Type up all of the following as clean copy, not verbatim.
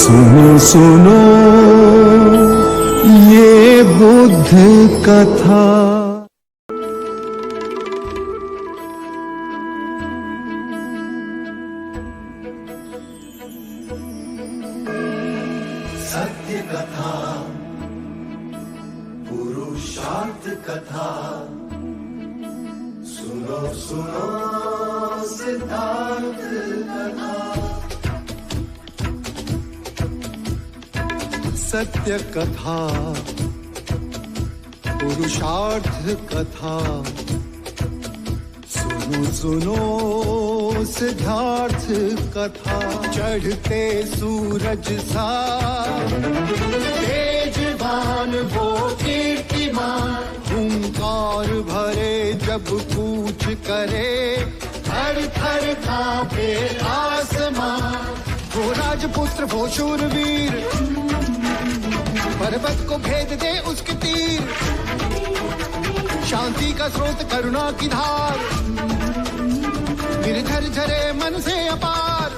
सुनो सुनो ये बुद्ध कथा। सत्य कथा, पुरुषार्थ कथा, सुनो सुनो सिद्धार्थ कथा। सत्य कथा, पुरुषार्थ कथा, सुनो सुनो सिद्धार्थ कथा। चढ़ते सूरज सा तेजवान वो कीर्तिमान, हुंकार भरे जब कूच करे, थर थर कांपे आसमान। वो राजपुत्र वो शूरवीर, पर्वत को भेद दे उसके तीर, शांति का स्रोत करुणा की धार, निर्झर झरे मन से अपार।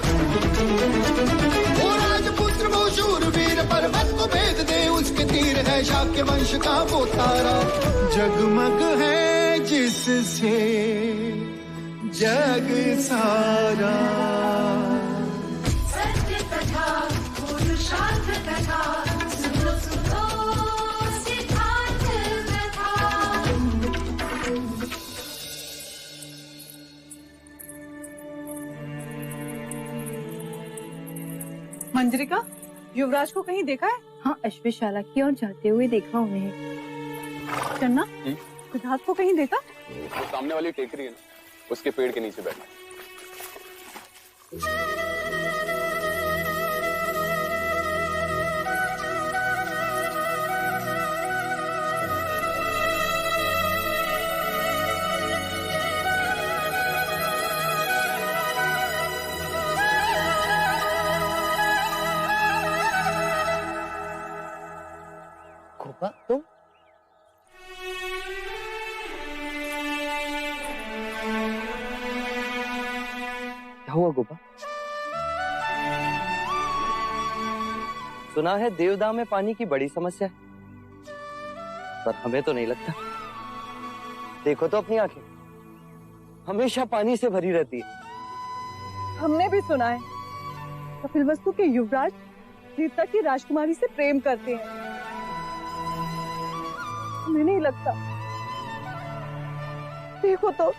वो राजपुत्र वो शूरवीर, पर्वत को भेद दे उसके तीर, है शाक्य वंश का वो तारा, जगमग है जिससे जग सारा। सत्य कथा, पुरुषार्थ कथा, सुनो सुनो सिद्धार्थ कथा। मंजरिका, युवराज को कहीं देखा है? हाँ, अश्वशाला की ओर जाते हुए देखा उन्हें। चन्ना, सिद्धार्थ को कहीं देखा? वो सामने वाली टेकरी है ना, उसके पेड़ के नीचे बैठा। गोपा, तुम? क्या हुआ गोपा? सुना है देवदाह में पानी की बड़ी समस्या है, पर हमें तो नहीं लगता। देखो तो अपनी आंखें, हमेशा पानी से भरी रहती है। हमने भी सुना है कपिलवस्तु के युवराज सीता की राजकुमारी से प्रेम करते हैं। हमें नहीं लगता। देखो तो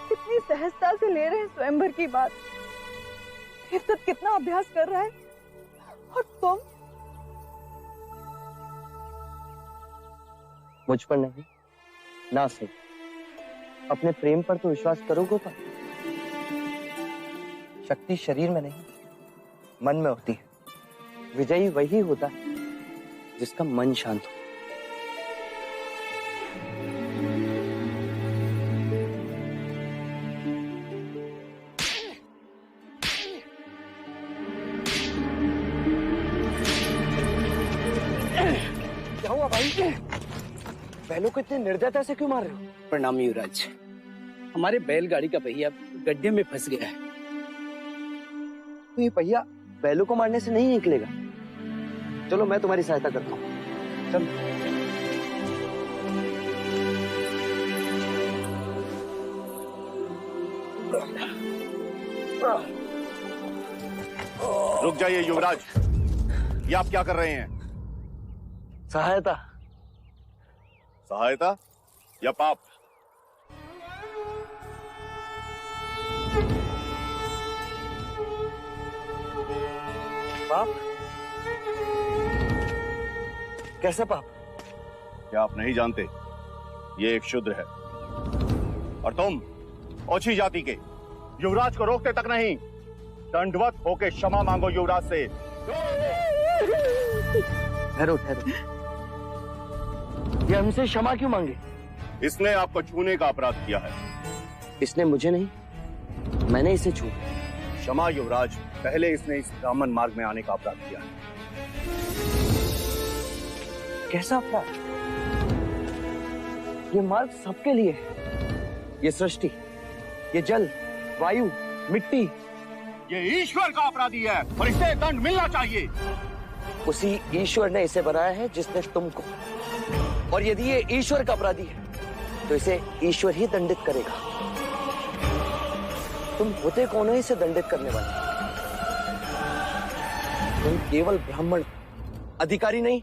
कितनी सहजता से ले रहे हैं स्वयंवर की बात। देवदत्त कितना अभ्यास कर रहा है और तुम? मुझ पर नहीं, ना सही, अपने प्रेम पर तो विश्वास करो गोपा। शक्ति शरीर में नहीं, मन में होती है। विजयी वही होता है जिसका मन शांत हो। क्या हुआ भाई? बैलों को इतने निर्दयता से क्यों मार रहे हो? प्रणाम युवराज, हमारे बैलगाड़ी का पहिया गड्ढे में फंस गया है। तो ये पहिया बैलों को मारने से नहीं निकलेगा। चलो मैं तुम्हारी सहायता करता हूँ। चल। रुक जाइए युवराज, ये आप क्या कर रहे हैं? सहायता। सहायता या पाप? पाप? कैसे पाप? क्या आप नहीं जानते, ये एक शूद्र है और तुम ओछी जाति के, युवराज को रोकते तक नहीं, दंडवत होके क्षमा मांगो युवराज से। ठहरो ठहरो, ये हमसे क्षमा क्यों मांगे? इसने आपको छूने का अपराध किया है। इसने मुझे नहीं, मैंने इसे छू। क्षमा युवराज, पहले इसने इस ब्राह्मण मार्ग में आने का अपराध किया है। कैसा अपराध? ये मार्ग सबके लिए है। ये सृष्टि, ये जल, वायु, मिट्टी, ये ईश्वर का अपराधी है और इसे दंड मिलना चाहिए। उसी ईश्वर ने इसे बनाया है जिसने तुमको, और यदि ये ईश्वर का अपराधी है तो इसे ईश्वर ही दंडित करेगा। तुम होते कौन हो इसे दंडित करने वाले? तुम केवल ब्राह्मण, अधिकारी नहीं,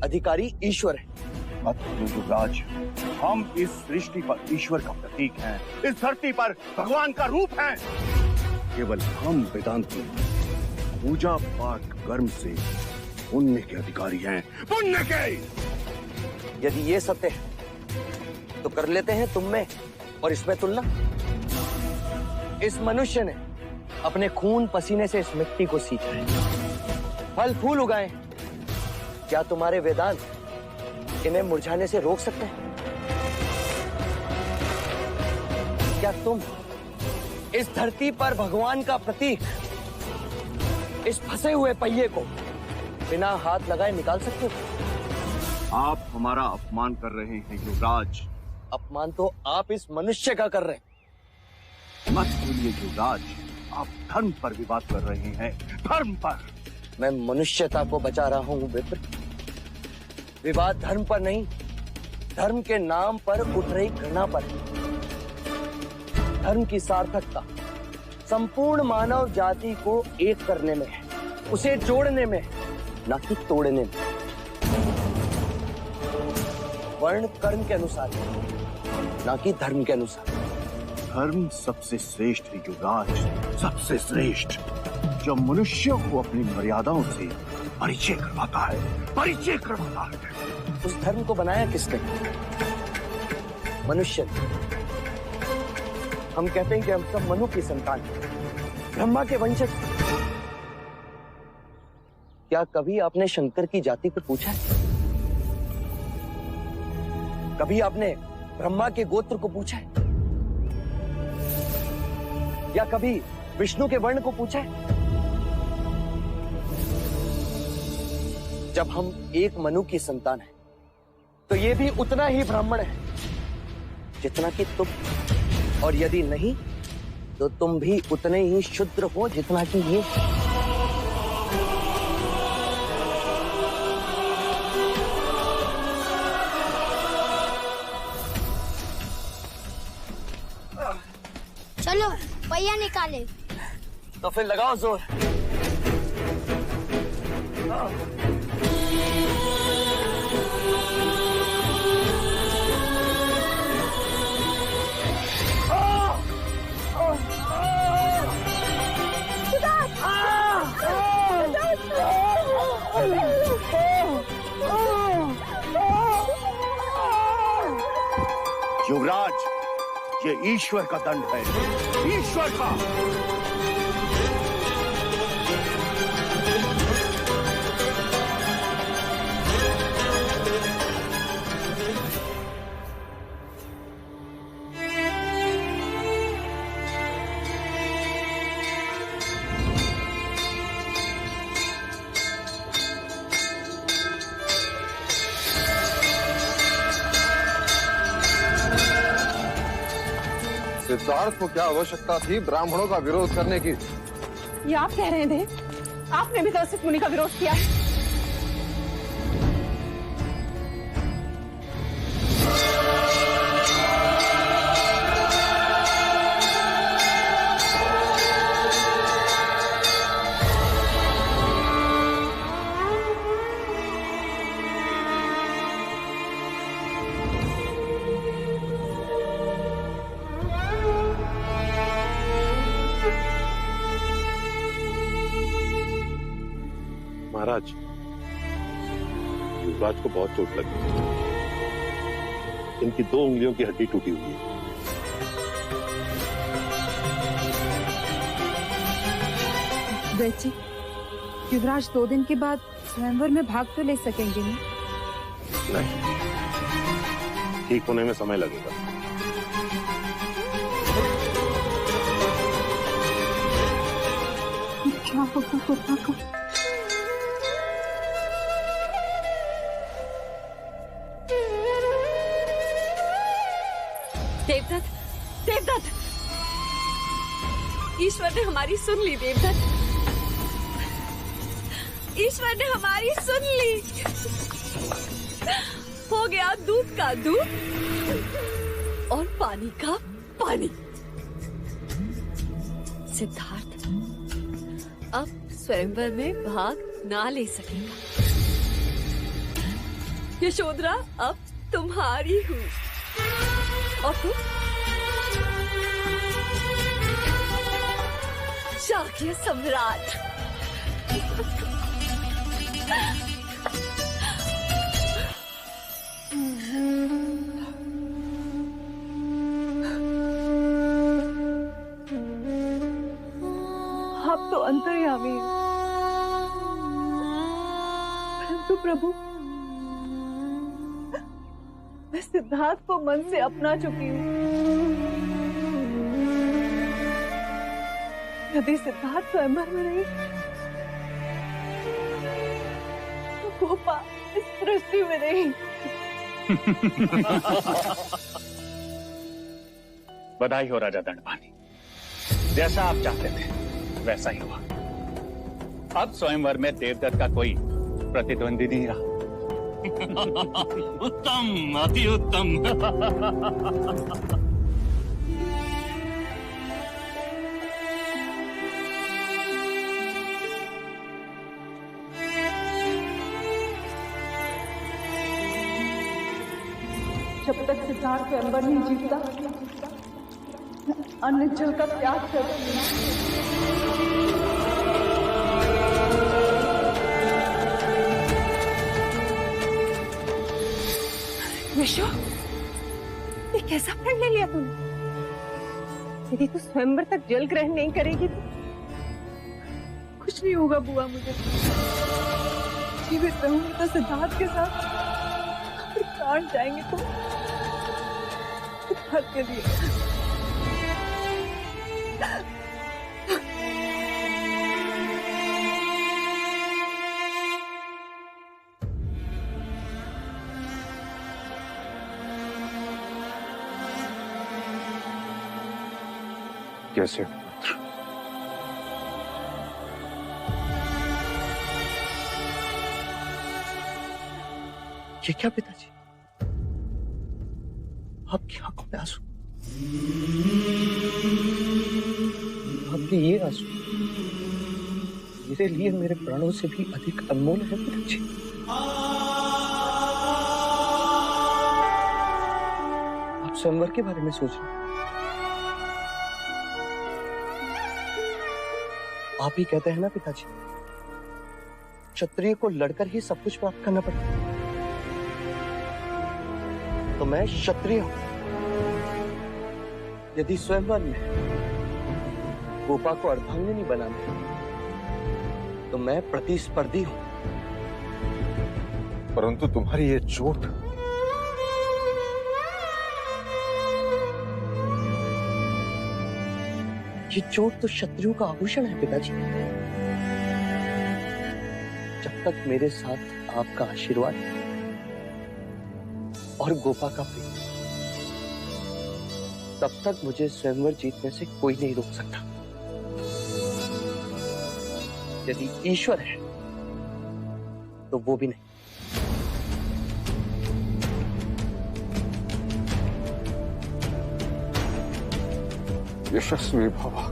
अधिकारी ईश्वर है। युवराज, हम इस सृष्टि पर ईश्वर का प्रतीक हैं, इस धरती पर भगवान का रूप हैं। केवल हम वेदांती पूजा पाठ कर्म से पुण्य के अधिकारी हैं, पुण्य के। यदि ये सत्य है तो कर लेते हैं तुम में और इसमें तुलना। इस मनुष्य ने अपने खून पसीने से इस मिट्टी को सींचा है, फल फूल उगाए। क्या तुम्हारे वेदांत इन्हें मुरझाने से रोक सकते हैं? क्या तुम इस धरती पर भगवान का प्रतीक, इस फंसे हुए पहिए को बिना हाथ लगाए निकाल सकते हो? आप हमारा अपमान कर रहे हैं युवराज। अपमान तो आप इस मनुष्य का कर रहे हैं। मत भूलिए युवराज, आप धर्म पर विवाद कर रहे हैं, धर्म पर। मैं मनुष्यता को बचा रहा हूं विप्र। विवाद धर्म पर नहीं, धर्म के नाम पर उठ रही घृणा पर। धर्म की सार्थकता संपूर्ण मानव जाति को एक करने में है, उसे जोड़ने में है, न कि तोड़ने में। वर्ण कर्म के अनुसार, न कि धर्म के अनुसार। धर्म सबसे श्रेष्ठ है युवराज, सबसे श्रेष्ठ, जो मनुष्यों को अपनी मर्यादाओं से परिचय करवाता है, परिचय करवाता है। उस धर्म को बनाया किसने? मनुष्य ने। हम कहते हैं कि हम सब मनु की संतान हैं, ब्रह्मा के वंशज। क्या कभी आपने शंकर की जाति पर पूछा है? कभी आपने ब्रह्मा के गोत्र को पूछा है? या कभी विष्णु के वर्ण को पूछा है? जब हम एक मनु की संतान हैं, तो ये भी उतना ही ब्राह्मण है जितना कि तुम, और यदि नहीं तो तुम भी उतने ही शूद्र हो जितना कि ये। चलो पहिया निकाले। तो फिर लगाओ जोर। युवराज, ये ईश्वर का दंड है, ईश्वर का। सिद्धार्थ को क्या आवश्यकता थी ब्राह्मणों का विरोध करने की? ये आप कह रहे थे, आपने भी कौशिक मुनि का विरोध किया है। महाराज, युवराज को बहुत चोट लगी। इनकी 2 उंगलियों की हड्डी टूटी हुई है। वैद जी, युवराज 2 दिन के बाद स्वयंवर में भाग तो ले सकेंगे नहीं? नहीं, ठीक होने में समय लगेगा। क्या होगा? देवदत्त, देवदत्त! ईश्वर ने हमारी सुन ली देवदत्त, ईश्वर ने हमारी सुन ली। हो गया दूध का दूध और पानी का पानी। सिद्धार्थ अब स्वयंवर में भाग ना ले सकेगा। यशोधरा अब तुम्हारी हूँ और तुम शाक्य सम्राट। आप तो अंतर्यामी हैं, परंतु प्रभु मैं सिद्धार्थ को मन से अपना चुकी हूँ। यदि सिद्धार्थ स्वयंवर में नहीं तो गोपा इस सृष्टि में नहीं। बधाई हो राजा दंडपानी, जैसा आप चाहते थे वैसा ही हुआ। अब स्वयंवर में देवदत्त का कोई प्रतिद्वंदी नहीं रहा। उत्तम, अति उत्तम। जब तक सिद्धार्थ स्वयंवर नहीं जीतता अन्य जल का त्याग कर विशु, ये कैसा प्रण ले लिया तूने? यदि तू स्वयंवर तक जल ग्रहण नहीं करेगी तो कुछ नहीं होगा बुआ मुझे। जीवित रहूंगी तो सिद्धार्थ के साथ, प्राण जाएंगे तो सिद्धार्थ के लिए। कैसे? ये क्या पिताजी, आपकी आंखों में आंसू? आपके ये आंसू मेरे लिए मेरे प्राणों से भी अधिक अनमोल है पिताजी। आप स्वयंवर के बारे में सोच रहे हैं। आप ही कहते हैं ना पिताजी, क्षत्रिय को लड़कर ही सब कुछ प्राप्त करना पड़ता है। तो मैं क्षत्रिय हूं। यदि स्वयंवर में गोपा को अर्धांगिनी बनाना तो मैं प्रतिस्पर्धी हूं। परंतु तुम्हारी ये चोट, ये चोट तो शत्रुओं का आभूषण है पिताजी। जब तक मेरे साथ आपका आशीर्वाद और गोपा का प्रेम, तब तक मुझे स्वयंवर जीतने से कोई नहीं रोक सकता। यदि ईश्वर है तो वो भी नहीं। यशस्वी भवा।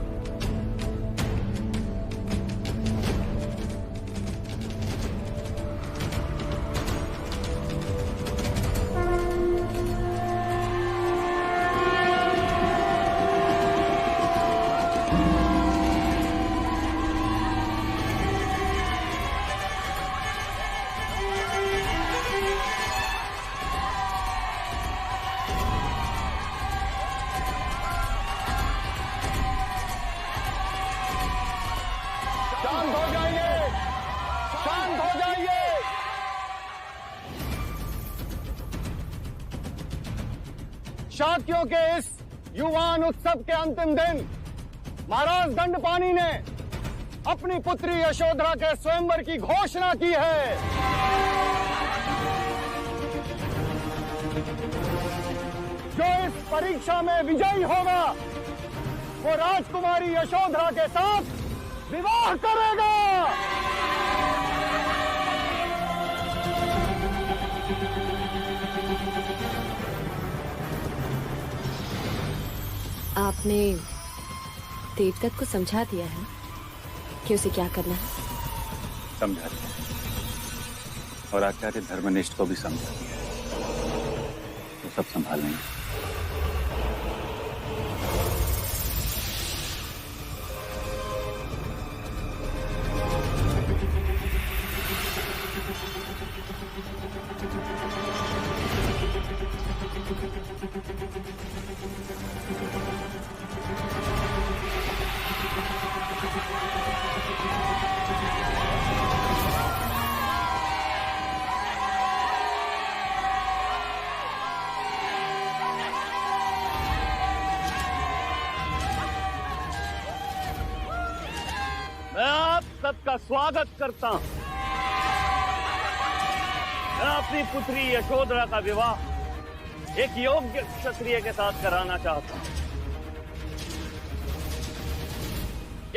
शांत हो जाइए, शांत हो जाइए। शाक्यों के इस युवान उत्सव के अंतिम दिन महाराज दंडपानी ने अपनी पुत्री यशोधरा के स्वयंवर की घोषणा की है। जो इस परीक्षा में विजयी होगा वो राजकुमारी यशोधरा के साथ विवाह करेगा। आपने देवदत्त को समझा दिया है कि उसे क्या करना है? समझा दिया और आचार्य धर्मनिष्ठ को भी समझा दिया, तो सब संभाल लेंगे। सबका स्वागत करता हूं। मैं अपनी पुत्री यशोधरा का विवाह एक योग्य क्षत्रिय के साथ कराना चाहता हूं।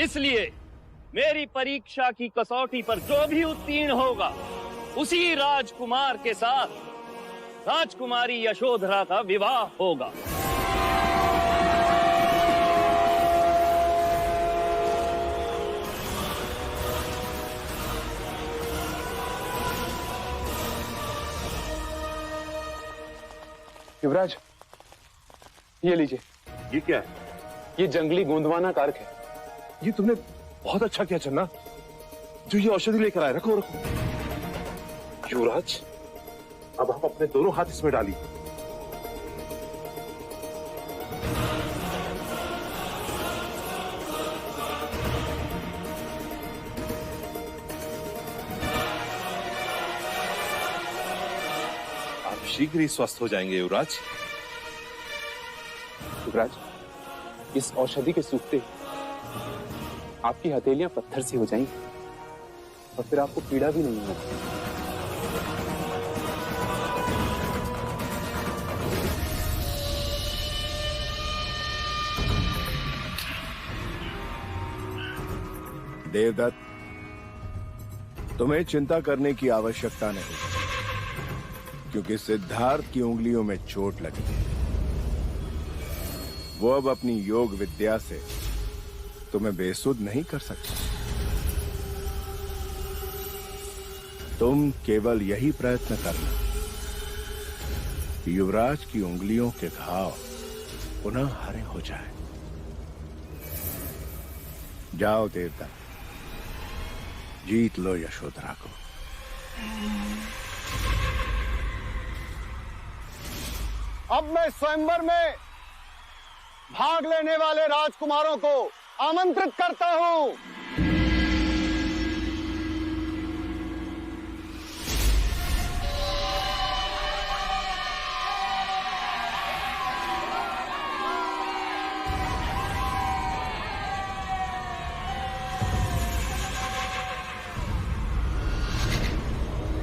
इसलिए मेरी परीक्षा की कसौटी पर जो भी उत्तीर्ण होगा उसी राजकुमार के साथ राजकुमारी यशोधरा का विवाह होगा। युवराज, ये लीजिए। ये क्या है? ये जंगली गोंदवाना कारक है। ये तुमने बहुत अच्छा किया चन्ना, जो ये औषधि लेकर आए। रखो रखो। युवराज, अब आप अपने दोनों हाथ इसमें डालिए। आप शीघ्र ही स्वस्थ हो जाएंगे युवराज। युवराज, इस औषधि के सूखते आपकी हथेलियां पत्थर सी हो जाएंगी और फिर आपको पीड़ा भी नहीं होगी। देवदत्त, तुम्हें चिंता करने की आवश्यकता नहीं, क्योंकि सिद्धार्थ की उंगलियों में चोट लगी। वो अब अपनी योग विद्या से तुम्हें बेसुध नहीं कर सकता। तुम केवल यही प्रयत्न करना कि युवराज की उंगलियों के घाव पुनः हरे हो जाए। जाओ देवदत्त, जीत लो यशोधरा को। अब मैं स्वयंवर में भाग लेने वाले राजकुमारों को आमंत्रित करता हूं।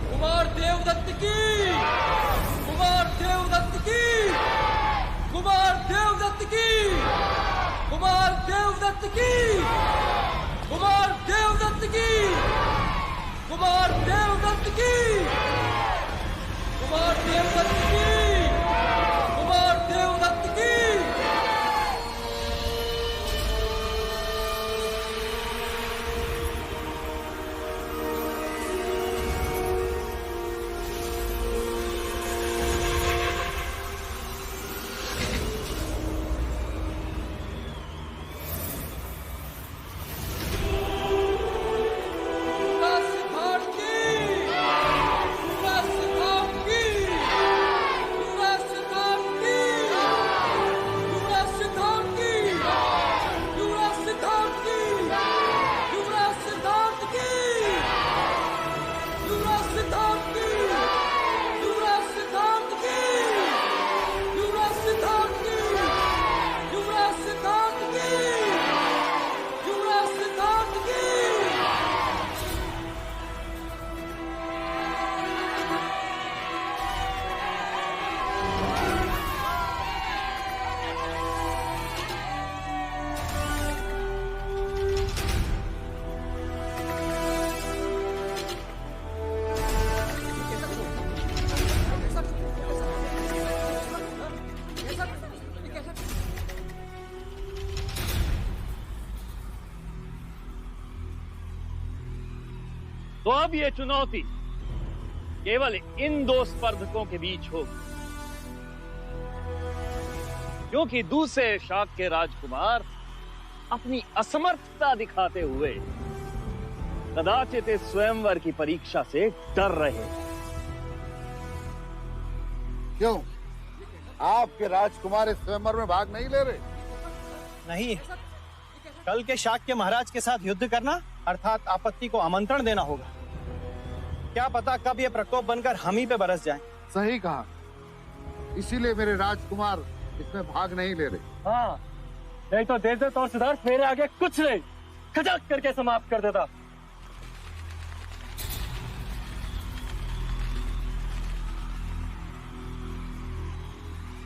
कुमार देवदत्त की, कुमार देवदत्त की, कुमार देवदत्त की, कुमार देवदत्त की, कुमार देवदत्त की, कुमार देवदत्त की, कुमार देवदत्त की, कुमार देवदत्त की। तो अब ये चुनौती केवल इन दो स्पर्धकों के बीच होगी, क्योंकि दूसरे शाक के राजकुमार अपनी असमर्थता दिखाते हुए कदाचित इस स्वयंवर की परीक्षा से डर रहे हैं। क्यों, आपके राजकुमार इस स्वयंवर में भाग नहीं ले रहे? नहीं, कल के शाक के महाराज के साथ युद्ध करना अर्थात आपत्ति को आमंत्रण देना होगा। क्या पता कब ये प्रकोप बनकर हम ही पे बरस जाए। सही कहा, इसीलिए मेरे राजकुमार इसमें भाग नहीं ले रहे। हाँ, नहीं तो देवदत्त और सिद्धार्थ मेरे आगे कुछ नहीं, खचक करके समाप्त कर देता।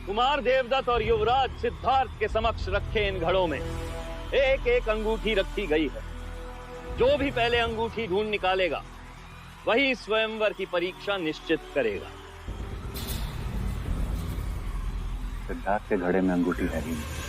कुमार देवदत्त और युवराज सिद्धार्थ के समक्ष रखे इन घड़ों में एक एक अंगूठी रखी गई है। जो भी पहले अंगूठी ढूंढ निकालेगा वही स्वयंवर की परीक्षा निश्चित करेगा। सिद्धार्थ के घड़े में अंगूठी है ही नहीं।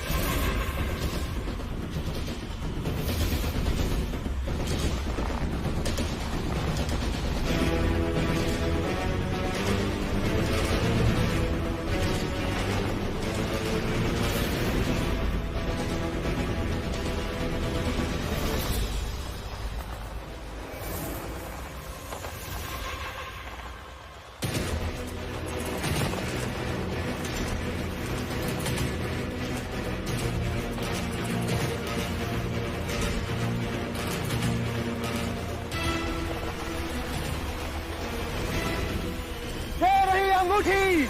अंगूठी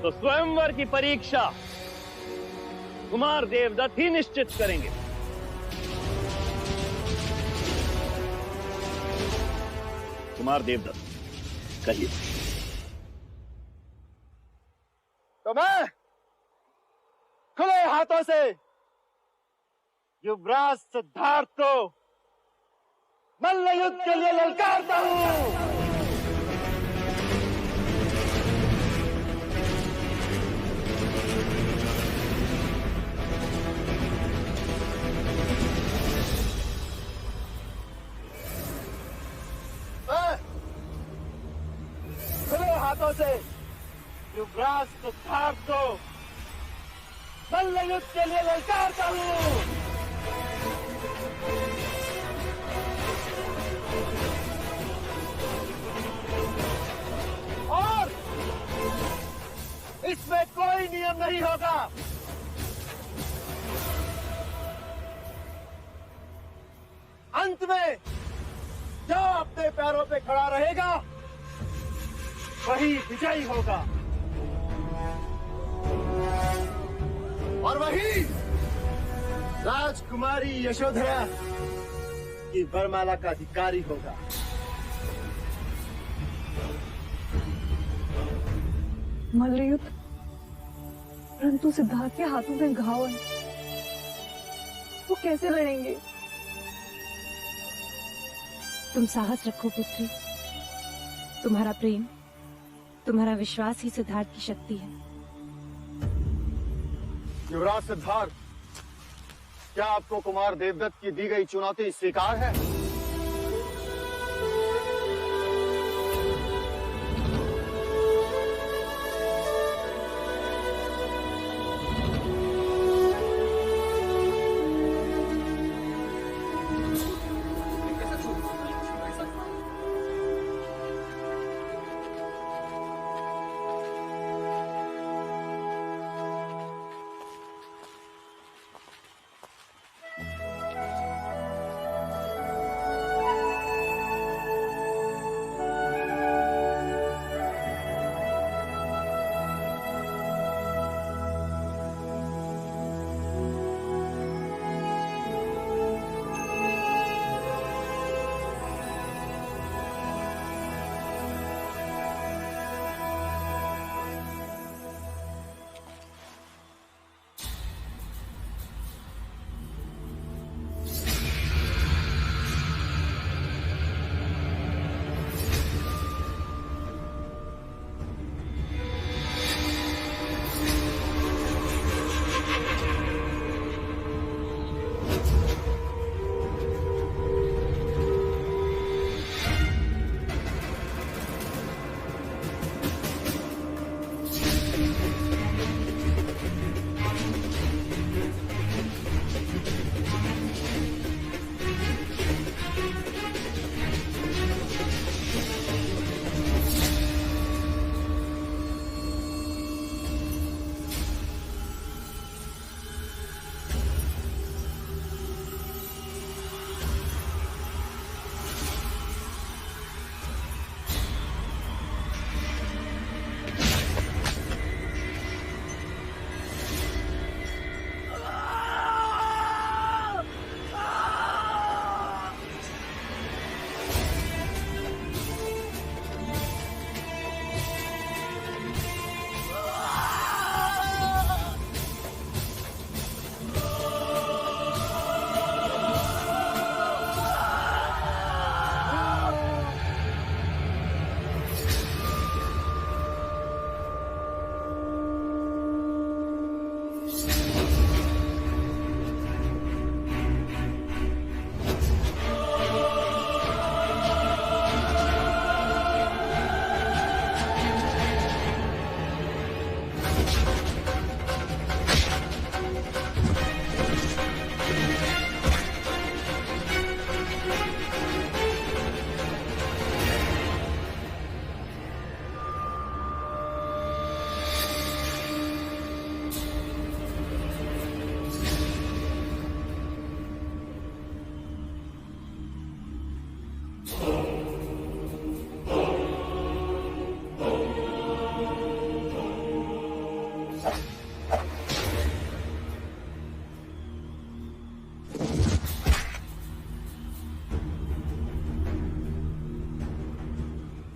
तो स्वयंवर की परीक्षा कुमार देवदत्त ही निश्चित करेंगे। कुमार देवदत्त, कहिए। तो मैं खुले हाथों से युवराज सिद्धार्थ को मल्ल युद्ध के लिए ललकारता हूं। खुले हाथों से युवराज सिद्धार्थ को मल्ल युद्ध के लिए ललकारता हूं। और इसमें कोई नियम नहीं होगा। अंत में जो अपने पैरों पे खड़ा रहेगा वही विजयी होगा, और वही राजकुमारी यशोधरा की वरमाला का अधिकारी होगा। मल्लयुद्ध, परंतु सिद्धार्थ के हाथों में घाव है, वो कैसे लड़ेंगे? तुम साहस रखो पुत्री, तुम्हारा प्रेम, तुम्हारा विश्वास ही सिद्धार्थ की शक्ति है। युवराज सिद्धार्थ, क्या आपको कुमार देवदत्त की दी गई चुनौती स्वीकार है?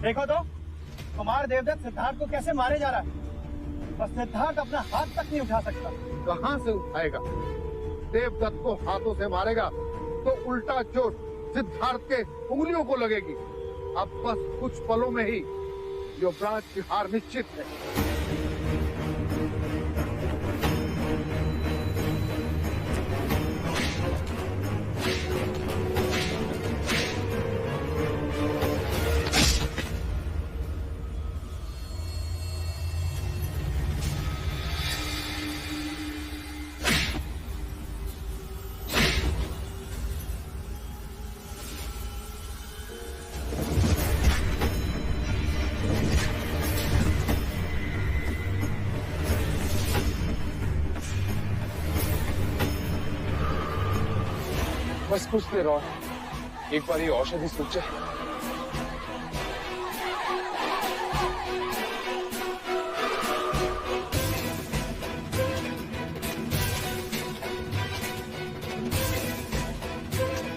देखो तो कुमार देवदत्त सिद्धार्थ को कैसे मारे जा रहा है। बस सिद्धार्थ अपना हाथ तक नहीं उठा सकता। कहां से उठाएगा? देवदत्त को हाथों से मारेगा तो उल्टा चोट सिद्धार्थ के उंगलियों को लगेगी। अब बस कुछ पलों में ही युवराज की हार निश्चित है। बस कुछ देर और, एक बार ये औषधि सूख जाए।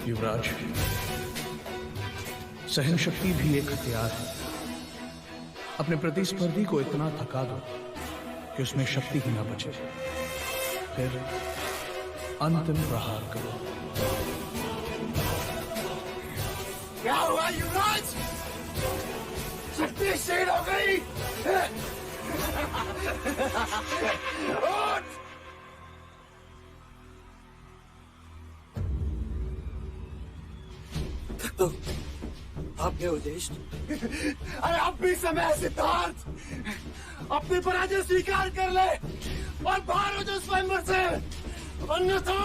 युवराज, सहन शक्ति भी एक हथियार है। अपने प्रतिस्पर्धी को इतना थका दो कि उसमें शक्ति ही ना बचे, फिर अंतिम प्रहार करो। क्या हुआ युवराज? शक्ति क्षीण हो गई। उठ! तो आप क्या उद्देश्य? अरे अब भी समय है सिद्धार्थ, अपनी पराजय स्वीकार कर ले और बाहर हो जाओ स्वयंवर से, अन्यथा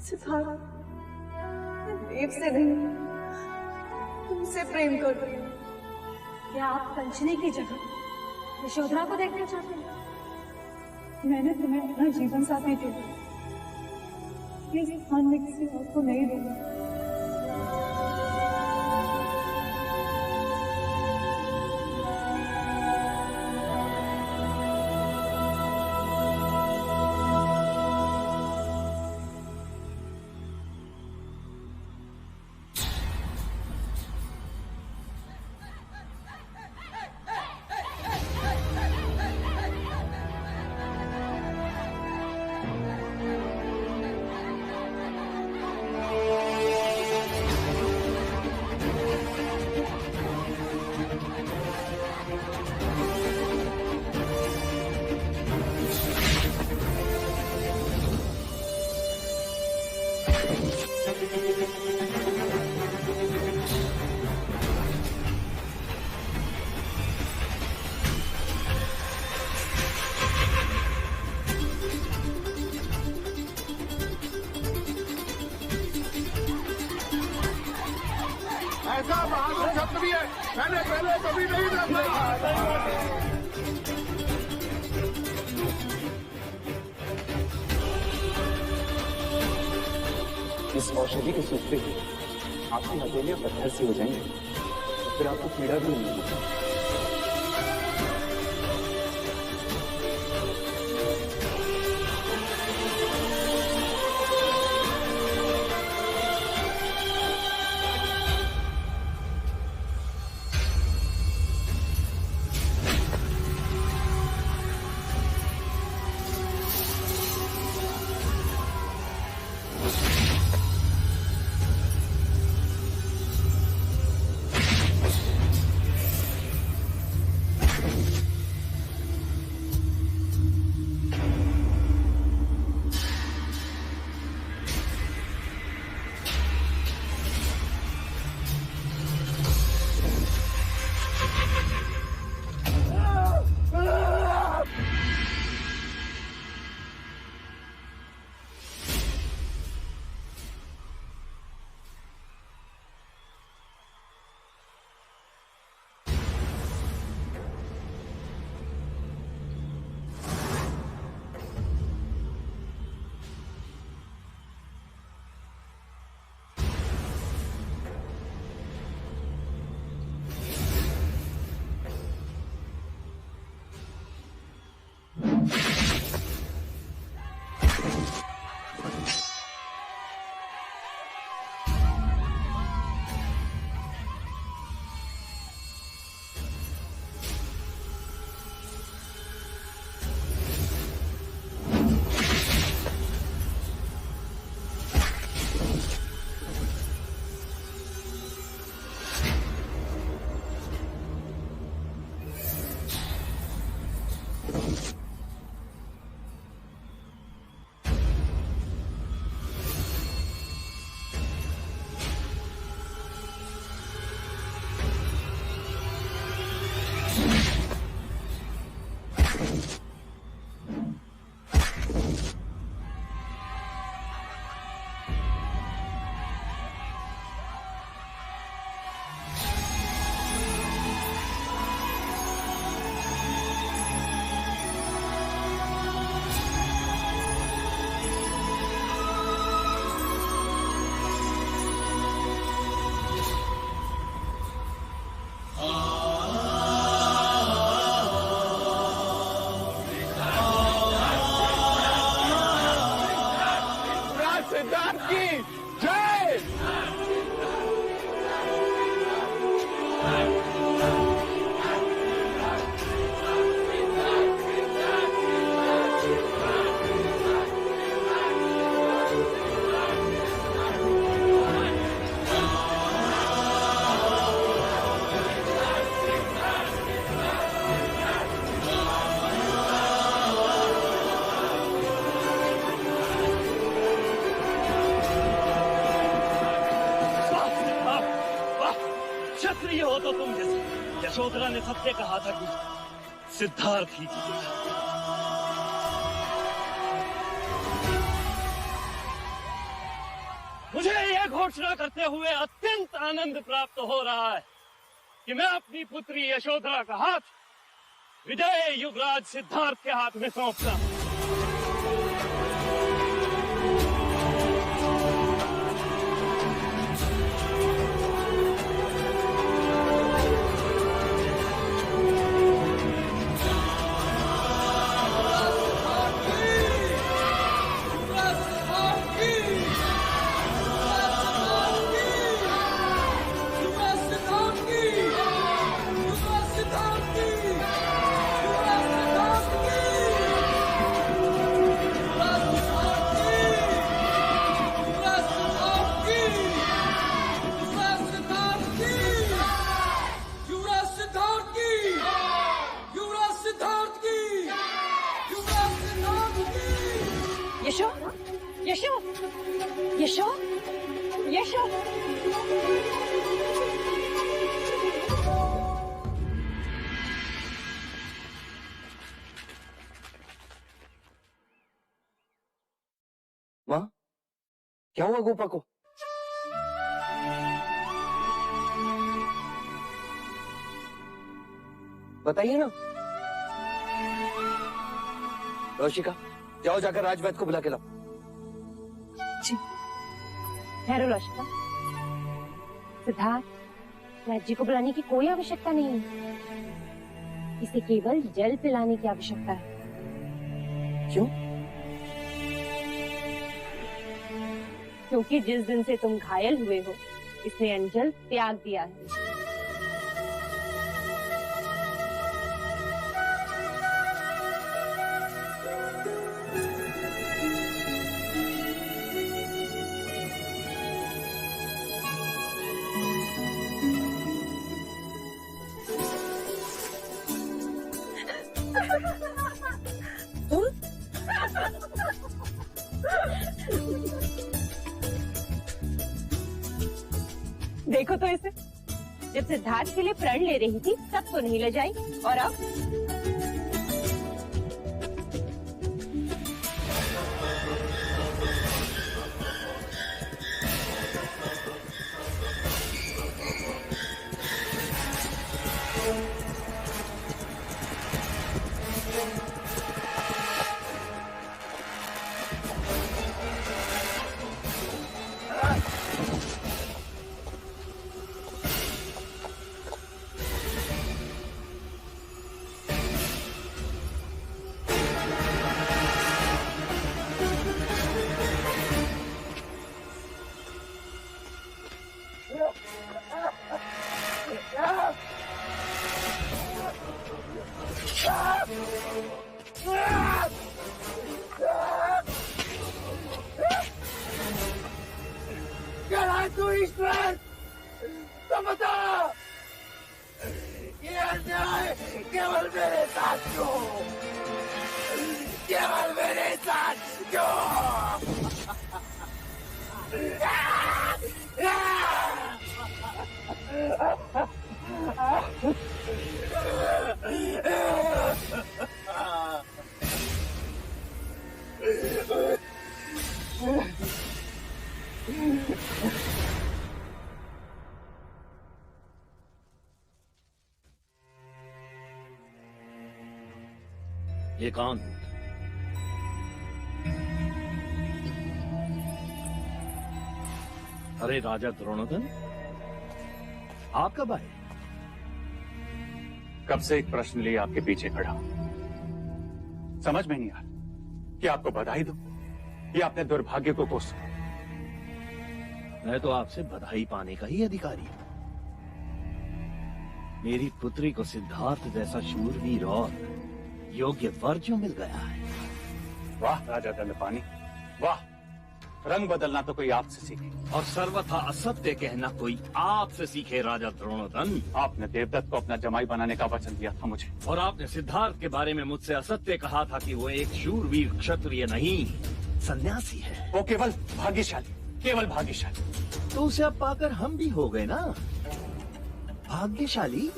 सिद्धार्थ, मैं देव से नहीं तुमसे प्रेम कर रही हूँ। क्या आप कंचनी की जगह यशोधरा को देखना चाहते हैं? मैंने तुम्हें अपना जीवन साथी दिया, ये स्थान में किसी और को नहीं दूंगा। ऐसा बहादुर शब्द भी है, मैंने पहले कभी नहीं देखा। इस औषधि के सूखते ही आपकी हथेलियां पत्थर से हो जाएंगी और फिर आपको पीड़ा भी नहीं होगी। हो तो तुम जैसे यशोधरा ने सत्य कहा था कि सिद्धार्थ ही जीतेगा। मुझे यह घोषणा करते हुए अत्यंत आनंद प्राप्त हो रहा है कि मैं अपनी पुत्री यशोधरा का हाथ विजय युवराज सिद्धार्थ के हाथ में सौंपता हूं। यशो यशो यशो यशो माँ, क्या हुआ गोपा को? बताइए ना। रोशिका, जाओ जाकर राजवैद्य को बुला के लाओ। जी। ठहरो रश्का। सिद्धार्थ, राज जी को बुलाने की कोई आवश्यकता नहीं है। इसे केवल जल पिलाने की आवश्यकता है। क्यों? क्योंकि जिस दिन से तुम घायल हुए हो, इसने अंजल त्याग दिया है। देखो तो इसे, जब सिद्धार्थ के लिए प्रण ले रही थी तब तो नहीं ले जाई, और अब तू ईश्वर, तो बता, ये अन्याय केवल मेरे साथ क्यों? केवल मेरे साथ क्यों? एकांत। अरे राजा द्रोणोदन, आप कब आए? कब से एक प्रश्न लिए आपके पीछे खड़ा हूं। समझ में नहीं आ रहा कि आपको बधाई दूं या अपने दुर्भाग्य को कोसूं। मैं तो आपसे बधाई पाने का ही अधिकारी हूं। मेरी पुत्री को सिद्धार्थ जैसा शूरवीर और योग्य वर जो मिल गया है। वाह राजा दंडपानी, वाह। रंग बदलना तो कोई आपसे सीखे, और सर्वथा असत्य कहना कोई आपसे सीखे राजा द्रोणोदन। आपने देवदत्त को अपना जमाई बनाने का वचन दिया था मुझे, और आपने सिद्धार्थ के बारे में मुझसे असत्य कहा था कि वो एक शूरवीर क्षत्रिय नहीं, सन्यासी है। वो केवल भाग्यशाली, केवल भाग्यशाली। तो उसे अब पाकर हम भी हो गए ना भाग्यशाली।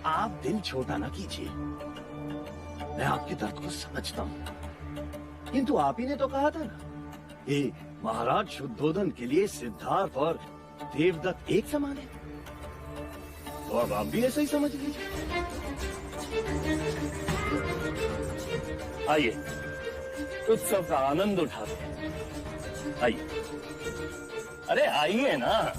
आप दिल छोटा ना कीजिए, मैं आपके दर्द को समझता हूं, किंतु आप ही ने तो कहा था ना कि महाराज शुद्धोदन के लिए सिद्धार्थ और देवदत्त एक समान है, तो अब आप भी ऐसा ही समझ लीजिए। आइए उत्सव का आनंद उठाते हैं। आइए, अरे आइए ना।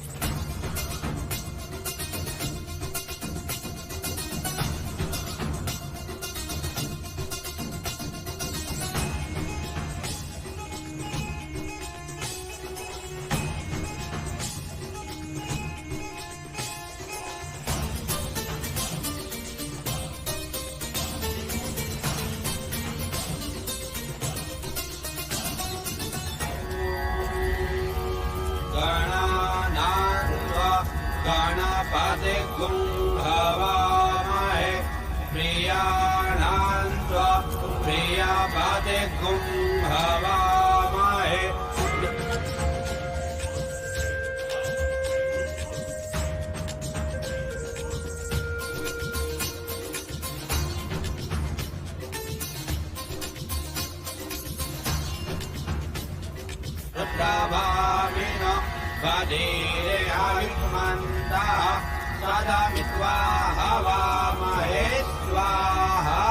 गणपति कुम्भवामहे प्रियाणां त्वा प्रियपति कुम्भवामहे। प्रभाविनो वदीरे आयुष्मन्तः सदा मित्वा हवामहे स्वाहा।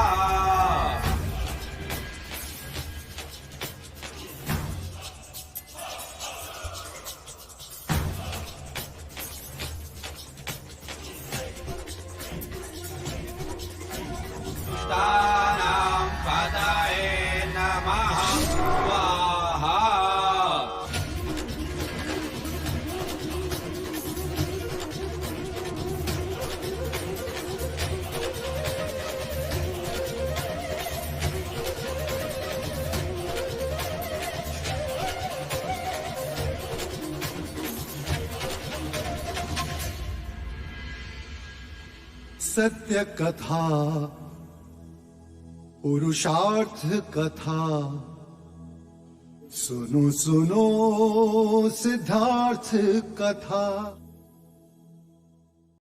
सत्य कथा, पुरुषार्थ कथा, सुनो सुनो सिद्धार्थ कथा।